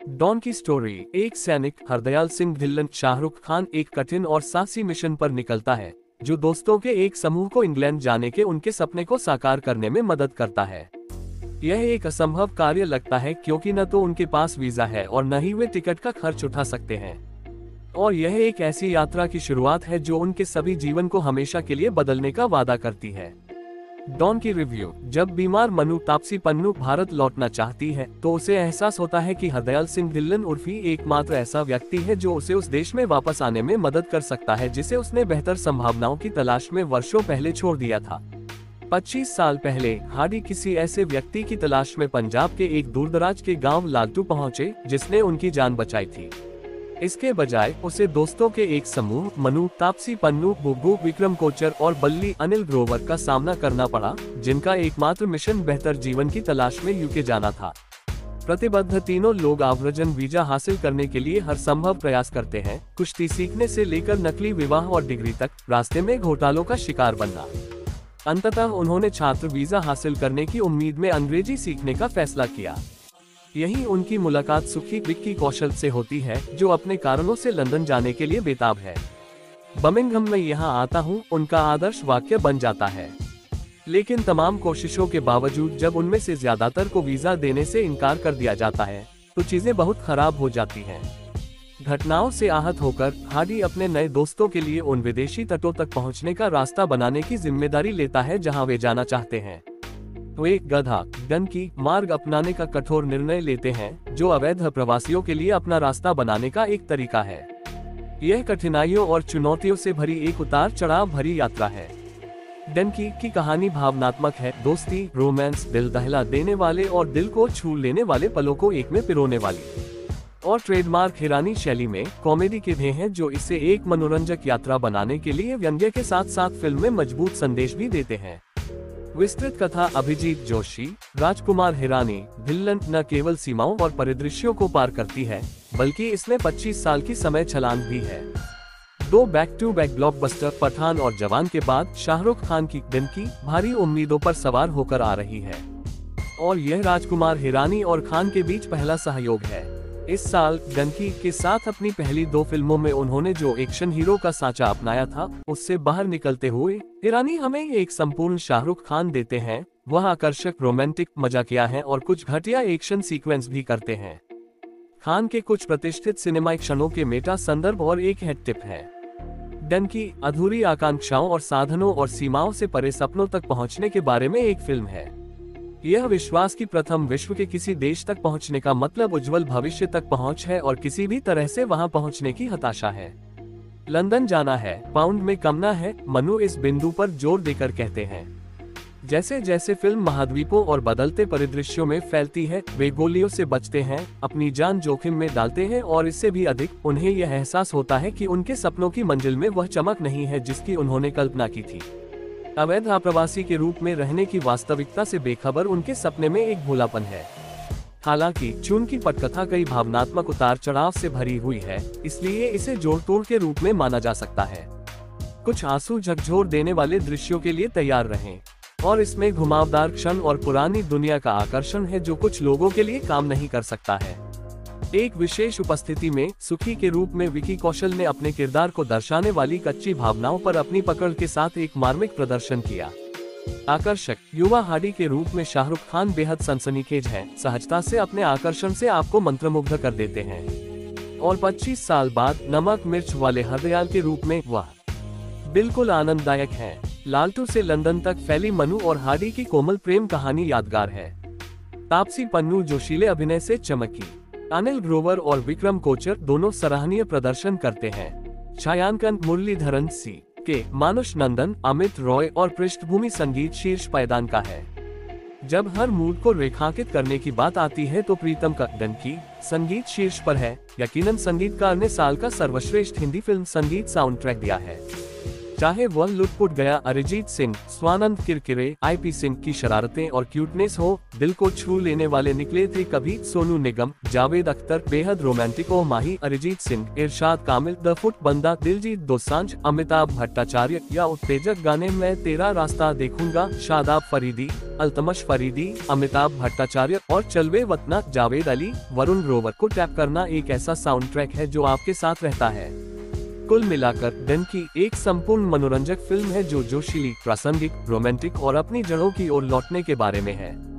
Don की story. एक सैनिक हरदयाल सिंह ढिल्लन शाहरुख खान एक कठिन और साहसी मिशन पर निकलता है जो दोस्तों के एक समूह को इंग्लैंड जाने के उनके सपने को साकार करने में मदद करता है। यह एक असंभव कार्य लगता है क्योंकि न तो उनके पास वीजा है और न ही वे टिकट का खर्च उठा सकते हैं। और यह एक ऐसी यात्रा की शुरुआत है जो उनके सभी जीवन को हमेशा के लिए बदलने का वादा करती है। डॉन की रिव्यू। जब बीमार मनु तापसी पन्नू भारत लौटना चाहती है तो उसे एहसास होता है कि हरदयाल सिंह ढिल्लन उर्फी एकमात्र ऐसा व्यक्ति है जो उसे उस देश में वापस आने में मदद कर सकता है जिसे उसने बेहतर संभावनाओं की तलाश में वर्षों पहले छोड़ दिया था। 25 साल पहले हार्डी किसी ऐसे व्यक्ति की तलाश में पंजाब के एक दूरदराज के गांव लालटू पहुंचे जिसने उनकी जान बचाई थी। इसके बजाय उसे दोस्तों के एक समूह मनु तापसी पन्नू बुग्गू विक्रम कोचर और बल्ली अनिल ग्रोवर का सामना करना पड़ा, जिनका एकमात्र मिशन बेहतर जीवन की तलाश में यूके जाना था। प्रतिबद्ध तीनों लोग आव्रजन वीजा हासिल करने के लिए हर संभव प्रयास करते हैं, कुश्ती सीखने से लेकर नकली विवाह और डिग्री तक, रास्ते में घोटालों का शिकार बनना। अंततः उन्होंने छात्र वीजा हासिल करने की उम्मीद में अंग्रेजी सीखने का फैसला किया। यही उनकी मुलाकात सुखी विक्की कौशल से होती है जो अपने कारणों से लंदन जाने के लिए बेताब है। बर्मिंघम में यहाँ आता हूँ उनका आदर्श वाक्य बन जाता है, लेकिन तमाम कोशिशों के बावजूद जब उनमें से ज्यादातर को वीजा देने से इनकार कर दिया जाता है तो चीजें बहुत खराब हो जाती हैं। घटनाओं से आहत होकर हार्डी अपने नए दोस्तों के लिए उन विदेशी तटों तक पहुँचने का रास्ता बनाने की जिम्मेदारी लेता है जहाँ वे जाना चाहते हैं। तो एक गधा डन की मार्ग अपनाने का कठोर निर्णय लेते हैं जो अवैध प्रवासियों के लिए अपना रास्ता बनाने का एक तरीका है। यह कठिनाइयों और चुनौतियों से भरी एक उतार चढ़ाव भरी यात्रा है। डनकी की कहानी भावनात्मक है, दोस्ती, रोमांस, दिल दहला देने वाले और दिल को छू लेने वाले पलों को एक में पिरोने वाली और ट्रेडमार्क हिरानी शैली में कॉमेडी के ध्येय हैं जो इसे एक मनोरंजक यात्रा बनाने के लिए व्यंग्य के साथ साथ फिल्म में मजबूत संदेश भी देते हैं। विस्तृत कथा अभिजीत जोशी, राजकुमार हिरानी ढिल्लन न केवल सीमाओं और परिदृश्यों को पार करती है बल्कि इसमें 25 साल की समय छलांग भी है। दो back to back blockbuster Pathaan और जवान के बाद शाहरुख खान की डनकी भारी उम्मीदों पर सवार होकर आ रही है और यह राजकुमार हिरानी और खान के बीच पहला सहयोग है। इस साल डनकी के साथ अपनी पहली 2 फिल्मों में उन्होंने जो एक्शन हीरो का सांचा अपनाया था उससे बाहर निकलते हुए हिरानी हमें एक संपूर्ण शाहरुख खान देते हैं। वह आकर्षक रोमांटिक मजाकिया हैं और कुछ घटिया एक्शन सीक्वेंस भी करते हैं। खान के कुछ प्रतिष्ठित सिनेमाई क्षणों के मेटा संदर्भ और एक हेड टिप है। डनकी अधूरी आकांक्षाओं और साधनों और सीमाओं से परे सपनों तक पहुंचने के बारे में एक फिल्म है। यह विश्वास की प्रथम विश्व के किसी देश तक पहुंचने का मतलब उज्जवल भविष्य तक पहुंच है और किसी भी तरह से वहां पहुंचने की हताशा है। लंदन जाना है, पाउंड में कमना है, मनु इस बिंदु पर जोर देकर कहते हैं। जैसे जैसे फिल्म महाद्वीपों और बदलते परिदृश्यों में फैलती है वे गोलियों से बचते हैं, अपनी जान जोखिम में डालते हैं और इससे भी अधिक उन्हें यह एहसास होता है कि उनके सपनों की मंजिल में वह चमक नहीं है जिसकी उन्होंने कल्पना की थी। अवैध आप्रवासी के रूप में रहने की वास्तविकता से बेखबर उनके सपने में एक भोलापन है। हालांकि चून की पटकथा कई भावनात्मक उतार चढ़ाव से भरी हुई है, इसलिए इसे जोड़ तोड़ के रूप में माना जा सकता है। कुछ आंसू झकझोर देने वाले दृश्यों के लिए तैयार रहें और इसमें घुमावदार क्षण और पुरानी दुनिया का आकर्षण है जो कुछ लोगों के लिए काम नहीं कर सकता है। एक विशेष उपस्थिति में सुखी के रूप में विकी कौशल ने अपने किरदार को दर्शाने वाली कच्ची भावनाओं पर अपनी पकड़ के साथ एक मार्मिक प्रदर्शन किया। आकर्षक युवा हार्डी के रूप में शाहरुख खान बेहद सनसनीखेज हैं, सहजता से अपने आकर्षण से आपको मंत्रमुग्ध कर देते हैं और 25 साल बाद नमक मिर्च वाले हरदयाल के रूप में वह बिल्कुल आनंददायक हैं। लालटू से लंदन तक फैली मनु और हार्डी की कोमल प्रेम कहानी यादगार है। तापसी पन्नू जोशीले अभिनय से चमकी। अनिल ग्रोवर और विक्रम कोचर दोनों सराहनीय प्रदर्शन करते हैं। छायांकन मुरलीधरन सी के, मानुष नंदन, अमित रॉय और पृष्ठभूमि संगीत शीर्ष पायदान का है। जब हर मूड को रेखांकित करने की बात आती है तो प्रीतम का डनकी संगीत शीर्ष पर है। यकीनन संगीतकार ने साल का सर्वश्रेष्ठ हिंदी फिल्म संगीत साउंड ट्रैक दिया है। चाहे वह लुटपुट गया अरिजीत सिंह, स्वानंद किरकिरे, आईपी सिंह की शरारतें और क्यूटनेस हो, दिल को छू लेने वाले निकले थे कभी सोनू निगम, जावेद अख्तर, बेहद रोमांटिक ओ माही अरिजीत सिंह, इरशाद कामिल, द फुट बंदा, दिलजीत दोसांझ, अमिताभ भट्टाचार्य या उत्तेजक गाने मैं तेरा रास्ता देखूंगा, शादाब फरीदी, अल्तमश फरीदी, अमिताभ भट्टाचार्य और चलवे वतना, जावेद अली, वरुण ग्रोवर को टैप करना एक ऐसा साउंड ट्रैक है जो आपके साथ रहता है। कुल मिलाकर दिन की एक संपूर्ण मनोरंजक फिल्म है जो जोशीली, प्रासंगिक, रोमांटिक और अपनी जड़ों की ओर लौटने के बारे में है।